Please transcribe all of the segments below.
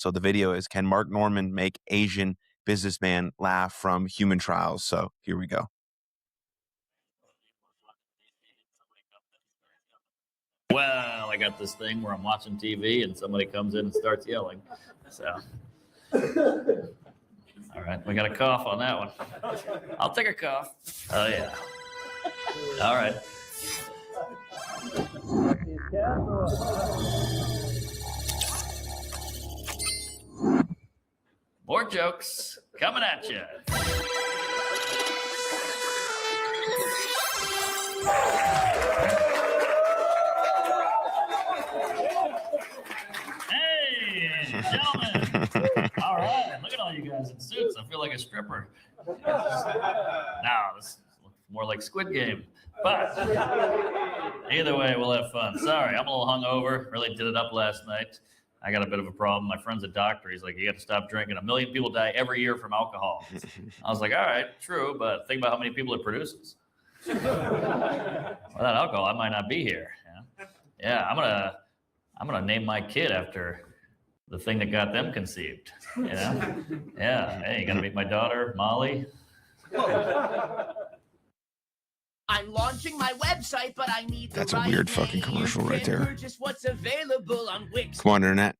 So the video is, can Mark Norman make Asian businessman laugh from Human Trials? So here we go. Well, I got this thing where I'm watching TV and somebody comes in and starts yelling. So, all right, we got a cough on that one. I'll take a cough. Oh, yeah. All right. More jokes coming at you. Hey, gentlemen. All right, look at all you guys in suits. I feel like a stripper. No, this looks more like Squid Game. But either way, we'll have fun. Sorry, I'm a little hungover. Really did it up last night. I got a bit of a problem. My friend's a doctor. He's like, you got to stop drinking. 1 million people die every year from alcohol. I was like, all right, true, but think about how many people it produces. Without alcohol, I might not be here. Yeah, I'm gonna name my kid after the thing that got them conceived. You know? Yeah. Hey, you gotta meet my daughter, Molly. I'm launching my website, but I need That's a weird fucking commercial right there. Purchase what's available on Wix. Come on, internet.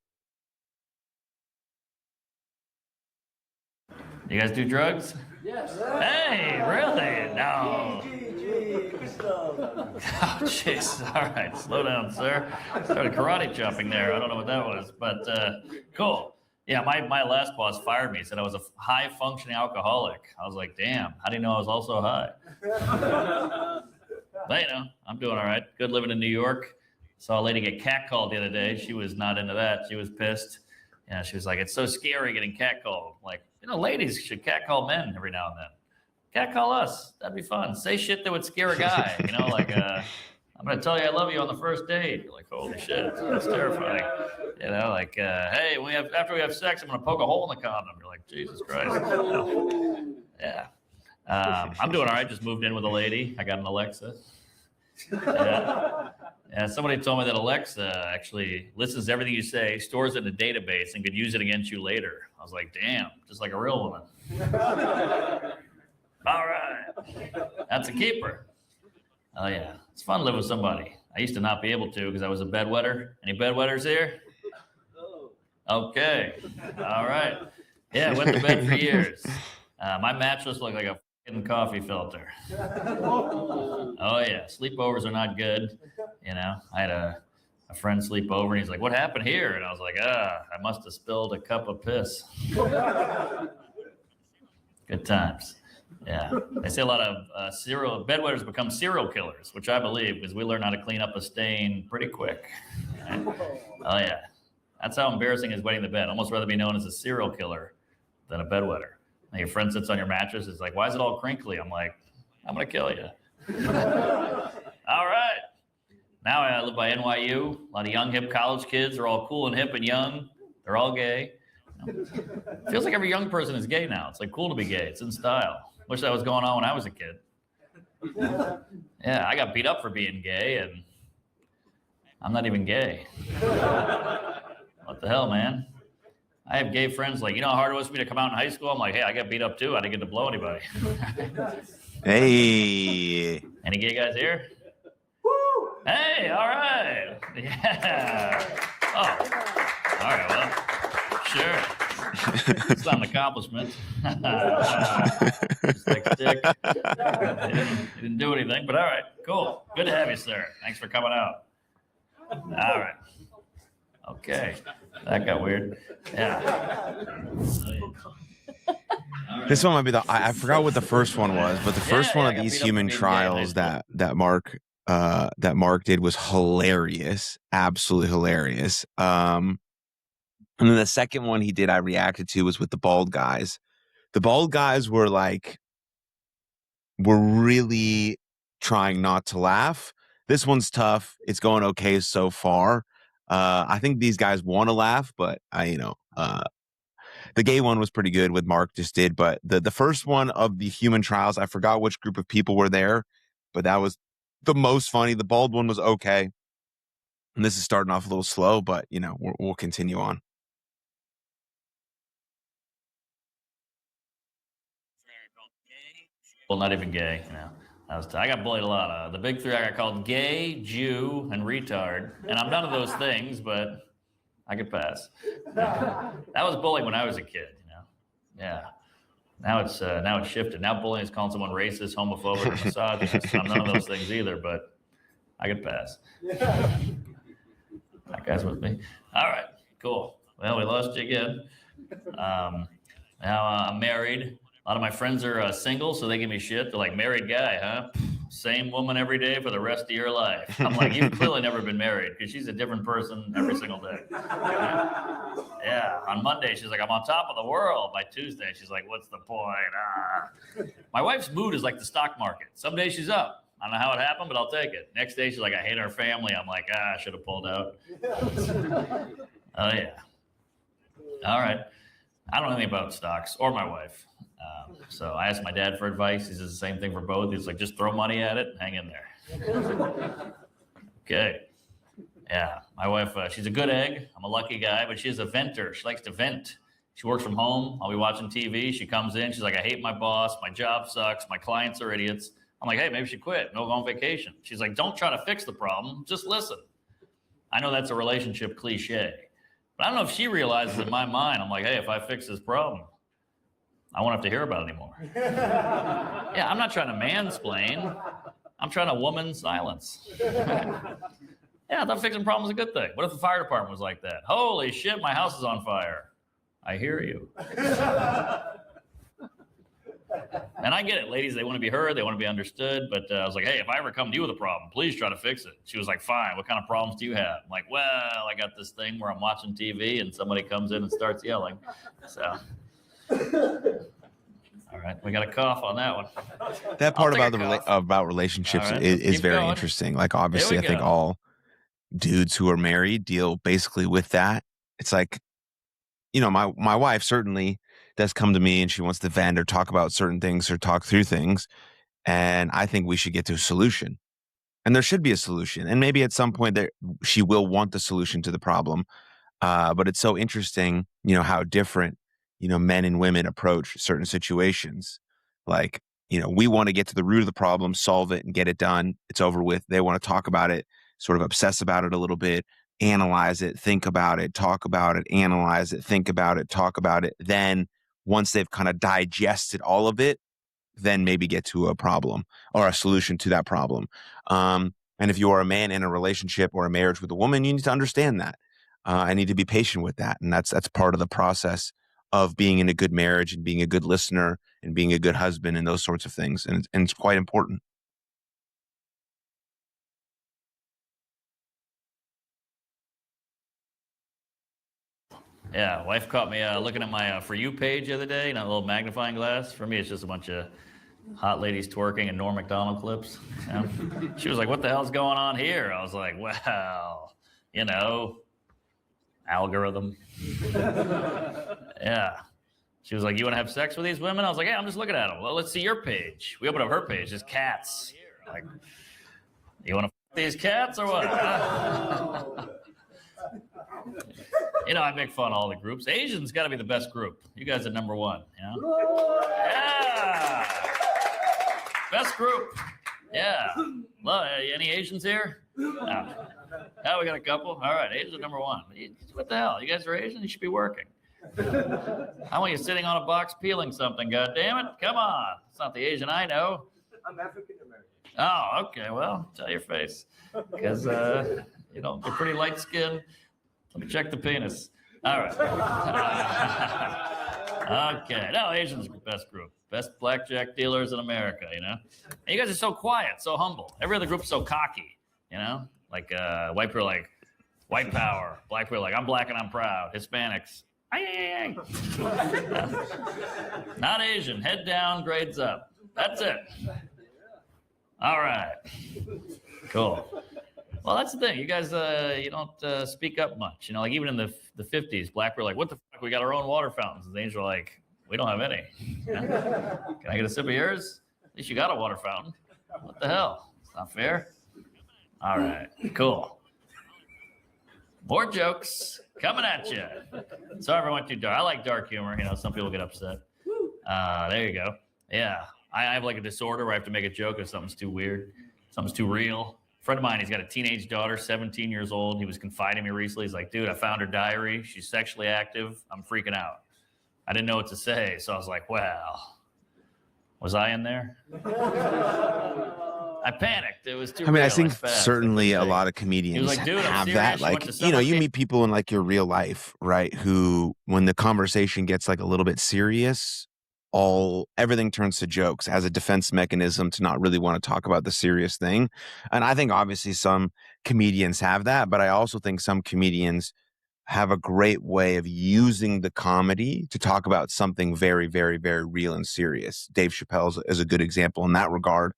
You guys do drugs? Yes. Hey, really? No. Oh, jeez. All right, slow down, sir. Started karate chopping there. I don't know what that was, but cool. Yeah, my last boss fired me. Said I was a high-functioning alcoholic. I was like, damn, how do you know I was also high? But, you know, I'm doing all right. Good living in New York. Saw a lady get catcalled the other day. She was not into that. She was pissed. Yeah, she was like, it's so scary getting catcalled. Like, you know, ladies should catcall men every now and then. Catcall us. That'd be fun. Say shit that would scare a guy. You know, like, I'm going to tell you I love you on the first date. You're like, holy shit, that's terrifying. You know, like, hey, after we have sex, I'm going to poke a hole in the condom. You're like, Jesus Christ. Yeah. I'm doing all right. Just moved in with a lady. I got an Alexa. Yeah, somebody told me that Alexa actually listens to everything you say, stores it in a database, and could use it against you later. I was like, damn, just like a real woman. All right. That's a keeper. Oh, yeah. It's fun to live with somebody. I used to not be able to because I was a bedwetter. Any bedwetters here? Okay. All right. Yeah, I went to bed for years. My mattress looked like a fucking coffee filter. Oh, yeah. Sleepovers are not good. You know, I had a friend sleep over, and he's like, what happened here? And I was like, I must have spilled a cup of piss. Good times. Yeah. They say a lot of bedwetters become serial killers, which I believe because we learn how to clean up a stain pretty quick. Right? Oh, yeah. That's how embarrassing is wetting the bed. Almost rather be known as a serial killer than a bedwetter. And your friend sits on your mattress. It's like, why is it all crinkly? I'm like, I'm going to kill you. All right. Now I live by NYU. A lot of young, hip college kids are all cool and hip and young. They're all gay. You know? Feels like every young person is gay now. It's like cool to be gay. It's in style. Wish that was going on when I was a kid. Yeah, I got beat up for being gay, and I'm not even gay. What the hell, man? I have gay friends like, you know how hard it was for me to come out in high school? I'm like, hey, I got beat up too. I didn't get to blow anybody. Hey. Any gay guys here? Woo! Hey, all right. Yeah. Oh, all right, well, sure. It's not an accomplishment. Just like stick. He didn't do anything, but all right, cool. Good to have you, sir. Thanks for coming out. All right. Okay. That got weird. Yeah. This one might be I forgot what the first one was, but the first one of these Human Trials that Mark did was hilarious, absolutely hilarious. And then the second one he did I reacted to was with the bald guys. The bald guys were really trying not to laugh. This one's tough. It's going okay so far. I think these guys want to laugh, but the gay one was pretty good with Mark just did. But the first one of the Human Trials, I forgot which group of people were there, but that was the most funny. The bald one was okay. And this is starting off a little slow, but we'll continue on. Well, not even gay, you know. I got bullied a lot. The big three, I got called gay, Jew, and retard. And I'm none of those things, but I could pass. That was bullying when I was a kid, you know. Yeah. Now it's shifted. Now bullying is calling someone racist, homophobic, misogynist. I'm none of those things either, but I could pass. That guy's with me. All right, cool. Well, we lost you again. Now I'm married. A lot of my friends are single, so they give me shit. They're like, married guy, huh? Same woman every day for the rest of your life. I'm like, you've clearly never been married because she's a different person every single day. Yeah. On Monday, she's like, I'm on top of the world. By Tuesday, she's like, what's the point? My wife's mood is like the stock market. Some days she's up. I don't know how it happened, but I'll take it. Next day, she's like, I hate our family. I'm like, I should have pulled out. Oh, yeah. All right. I don't know anything about stocks or my wife. So I asked my dad for advice. He says the same thing for both. He's like, just throw money at it and hang in there. Okay. Yeah. My wife, she's a good egg. I'm a lucky guy, but she's a venter. She likes to vent. She works from home. I'll be watching TV. She comes in. She's like, I hate my boss. My job sucks. My clients are idiots. I'm like, hey, maybe she quit. No, go on vacation. She's like, don't try to fix the problem. Just listen. I know that's a relationship cliche, but I don't know if she realizes in my mind, I'm like, hey, if I fix this problem, I won't have to hear about it anymore. Yeah, I'm not trying to mansplain. I'm trying to woman silence. Yeah, I thought fixing problems is a good thing. What if the fire department was like that? Holy shit, my house is on fire. I hear you. And I get it, ladies. They want to be heard. They want to be understood. But I was like, hey, if I ever come to you with a problem, please try to fix it. She was like, fine. What kind of problems do you have? I'm like, well, I got this thing where I'm watching TV and somebody comes in and starts yelling. So, all right, we got a cough on that one. That part about relationships right, is keep very going. interesting. Like, obviously, I think go. all dudes who are married deal basically with that. It's like, you know, my wife certainly does come to me and she wants to vent or talk about certain things or talk through things. And I think we should get to a solution. And there should be a solution. And maybe at some point there she will want the solution to the problem. But it's so interesting, you know, how different, you know, men and women approach certain situations. Like, you know, we want to get to the root of the problem, solve it and get it done. It's over with. They want to talk about it, sort of obsess about it a little bit, analyze it, think about it, talk about it, analyze it, think about it, talk about it. Then once they've kind of digested all of it, then maybe get to a problem or a solution to that problem. And if you are a man in a relationship or a marriage with a woman, you need to understand that. I need to be patient with that. And that's part of the process of being in a good marriage and being a good listener and being a good husband and those sorts of things. And it's quite important. Yeah, wife caught me looking at my For You page the other day, you know, a little magnifying glass. For me, it's just a bunch of hot ladies twerking and Norm Macdonald clips. You know? She was like, what the hell's going on here? I was like, well, you know, algorithm. Yeah. She was like, you want to have sex with these women? I was like, yeah, I'm just looking at them. Well, let's see your page. We opened up her page. It's cats. Like, you want to f these cats or what? You know, I make fun of all the groups. Asians got to be the best group. You guys are number one. You know? Yeah. Best group. Yeah. Well, any Asians here? No. Oh, we got a couple. All right, Asians are number one. What the hell? You guys are Asian? You should be working. I want you sitting on a box peeling something, God damn it. Come on. It's not the Asian I know. I'm African American. Oh, okay. Well, tell your face. Because, you know, you're pretty light skinned. Let me check the penis. All right. Okay. No, Asians are the best group. Best blackjack dealers in America, you know? And you guys are so quiet, so humble. Every other group's so cocky, you know? Like, white people are like, white power. Black people are like, I'm black and I'm proud. Hispanics, ay. Not Asian. Head down, grades up. That's it. All right. Cool. Well, that's the thing. You guys, you don't speak up much. You know, like even in the 50s, black were like, what the fuck? We got our own water fountains. And the Asians were like, we don't have any. Yeah. Can I get a sip of yours? At least you got a water fountain. What the hell? It's not fair. All right. Cool. More jokes coming at you. Sorry if I went too dark. I like dark humor. You know, some people get upset. There you go. Yeah. I have like a disorder where I have to make a joke if something's too weird, something's too real. A friend of mine, he's got a teenage daughter, 17 years old. He was confiding me recently. He's like, dude, I found her diary. She's sexually active. I'm freaking out. I didn't know what to say. So I was like, well, was I in there? I panicked. It was too I mean, real. I think fast. certainly a Like, lot of comedians like, "Dude, I'm have serious. that. You went Like, to you know, summer you camp." meet people in like your real life, right? Who, when the conversation gets like a little bit serious, everything turns to jokes as a defense mechanism to not really want to talk about the serious thing. And I think obviously some comedians have that, but I also think some comedians have a great way of using the comedy to talk about something very, very, very real and serious. Dave Chappelle is a good example in that regard.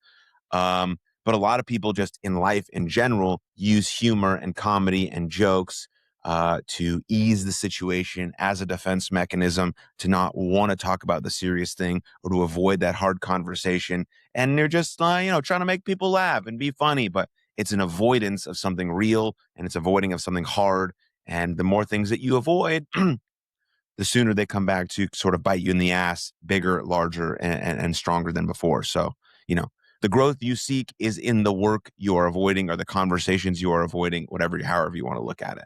But a lot of people just in life in general use humor and comedy and jokes to ease the situation as a defense mechanism to not want to talk about the serious thing or to avoid that hard conversation. And they're just, trying to make people laugh and be funny, but it's an avoidance of something real and it's avoiding of something hard. And the more things that you avoid, the sooner they come back to sort of bite you in the ass, bigger, larger, and stronger than before. So, the growth you seek is in the work you are avoiding or the conversations you are avoiding, however you want to look at it.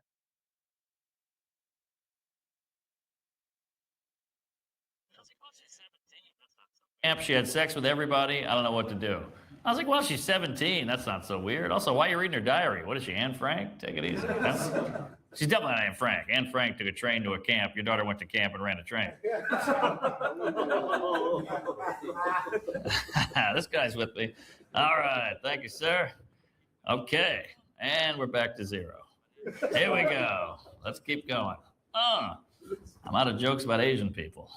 Camp, she had sex with everybody. I don't know what to do. I was like, well, she's 17. That's not so weird. Also, why are you reading her diary? What is she, Anne Frank? Take it easy. She's definitely not Anne Frank. Anne Frank took a train to a camp. Your daughter went to camp and ran a train. This guy's with me. All right. Thank you, sir. Okay. And we're back to zero. Here we go. Let's keep going. I'm out of jokes about Asian people.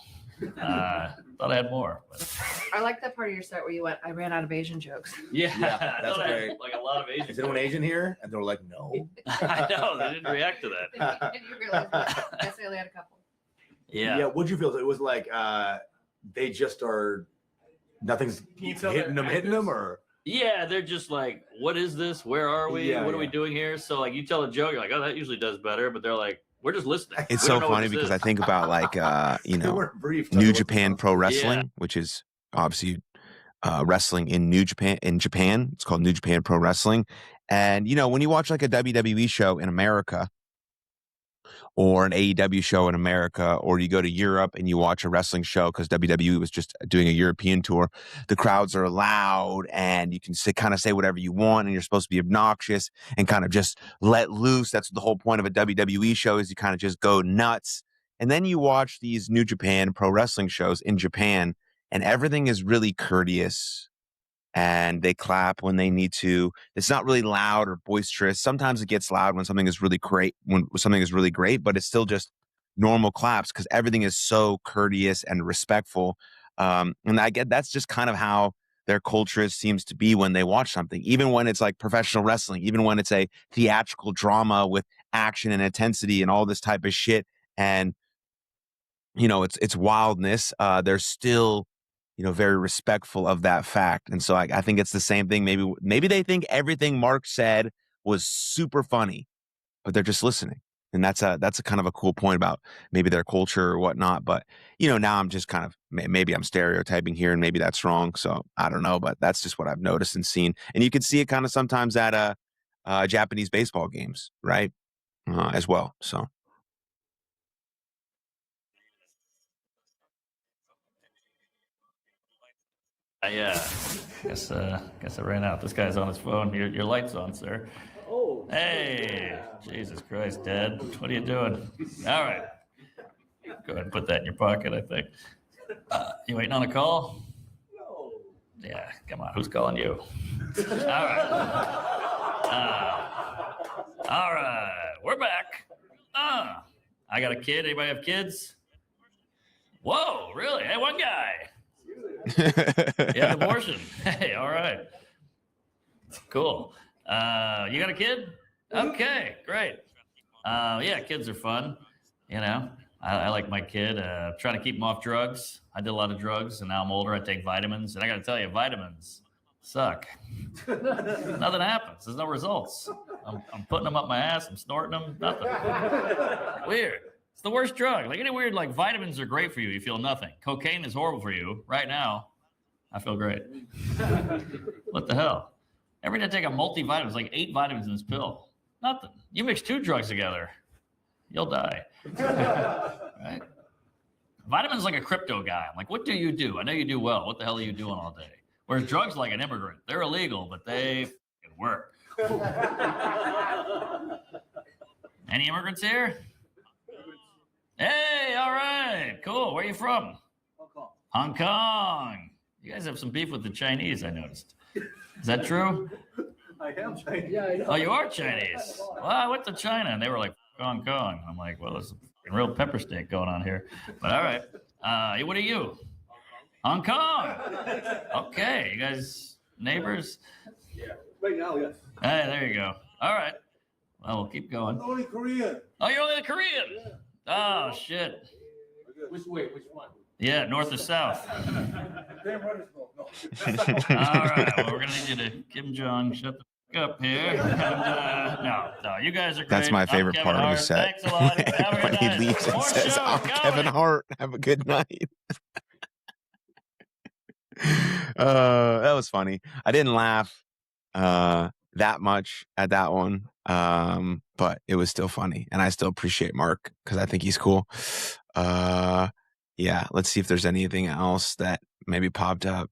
Thought I had more. But... I like that part of your set where you went, I ran out of Asian jokes. Yeah, that's I had, great. like a lot of Asian. Is anyone Asian here? And they were like, no. I know, they didn't react to that. Did you realize that? I only had a couple. Yeah. What'd you feel? It was like they just are, nothing's hitting them, or? Yeah, they're just like, what is this? Where are we? Yeah, what are we doing here? So like you tell a joke, you're like, oh, that usually does better. But they're like, we're just listening. It's We so don't know what funny this because is. I think about like, They weren't briefed. New Japan Pro Wrestling, which is obviously wrestling in Japan. It's called New Japan Pro Wrestling. And, when you watch like a WWE show in America or an AEW show in America, or you go to Europe and you watch a wrestling show because WWE was just doing a European tour, the crowds are loud and you can kind of say whatever you want and you're supposed to be obnoxious and kind of just let loose. That's the whole point of a WWE show, is you kind of just go nuts. And then you watch these New Japan Pro Wrestling shows in Japan and everything is really courteous and they clap when they need to. It's not really loud or boisterous. Sometimes it gets loud when something is really great, but it's still just normal claps because everything is so courteous and respectful. And I get that's just kind of how their culture seems to be when they watch something, even when it's like professional wrestling, even when it's a theatrical drama with action and intensity and all this type of shit. And, it's wildness. They're still very respectful of that fact. And so I think it's the same thing. Maybe they think everything Mark said was super funny, but they're just listening. And that's a kind of a cool point about maybe their culture or whatnot. But, now I'm just kind of, maybe I'm stereotyping here and maybe that's wrong. So I don't know, but that's just what I've noticed and seen. And you can see it kind of sometimes at Japanese baseball games, right? As well. So. Guess I ran out. This guy's on his phone. Your light's on, sir. Oh. Hey, Jesus Christ, Dad. What are you doing? All right. Go ahead and put that in your pocket, I think. You waiting on a call? No. Yeah, come on. Who's calling you? All right. All right. We're back. I got a kid. Anybody have kids? Whoa, really? Hey, one guy. Yeah, abortion. Hey, all right. Cool. You got a kid? Okay, great. Yeah, kids are fun. I like my kid. Trying to keep him off drugs. I did a lot of drugs, and now I'm older. I take vitamins, and I got to tell you, vitamins suck. Nothing happens. There's no results. I'm putting them up my ass. I'm snorting them. Nothing. Weird. It's the worst drug. Like any weird, like vitamins are great for you. You feel nothing. Cocaine is horrible for you right now. I feel great. What the hell? Every day I take a multivitamin. It's like 8 vitamins in this pill. Nothing. You mix 2 drugs together, you'll die. Right? Vitamins like a crypto guy. I'm like, what do you do? I know you do well. What the hell are you doing all day? Whereas drugs like an immigrant. They're illegal, but they fucking work. Any immigrants here? Hey, all right, cool. Where are you from? Hong Kong. You guys have some beef with the Chinese, I noticed. Is that true? I am Chinese. Oh, you are Chinese. Well, I went to China and they were like, Hong Kong. I'm like, well, there's a real pepper steak going on here. But all right. What are you? Hong Kong. Okay. You guys neighbors? Right now, yes. Hey, there you go. All right. Well, we'll keep going. Only Korean. Oh, you're only a Korean? Oh, shit. Which way? Which one? Yeah, north or south. Damn Ruttersville. No. All right. Well, we're going to need you to Kim Jong shut the fuck up here. And, no, you guys are great. That's my I'm favorite Kevin part of the Hart. set. Thanks a lot. Have a When good he night. leaves and More says, shows I'm Kevin coming. Hart. Have a good night. That was funny. I didn't laugh that much at that one, but it was still funny, and I still appreciate Mark because I think he's cool. Yeah, let's see if there's anything else that maybe popped up.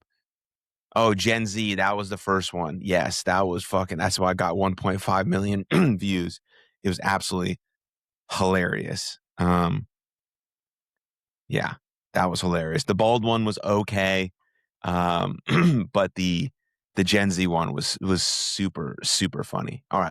Oh, Gen Z, that was the first one. Yes, that was fucking. That's why I got 1.5 million views. It was absolutely hilarious. Yeah, that was hilarious. The bald one was okay. But the Gen Z one was super, super funny. All right.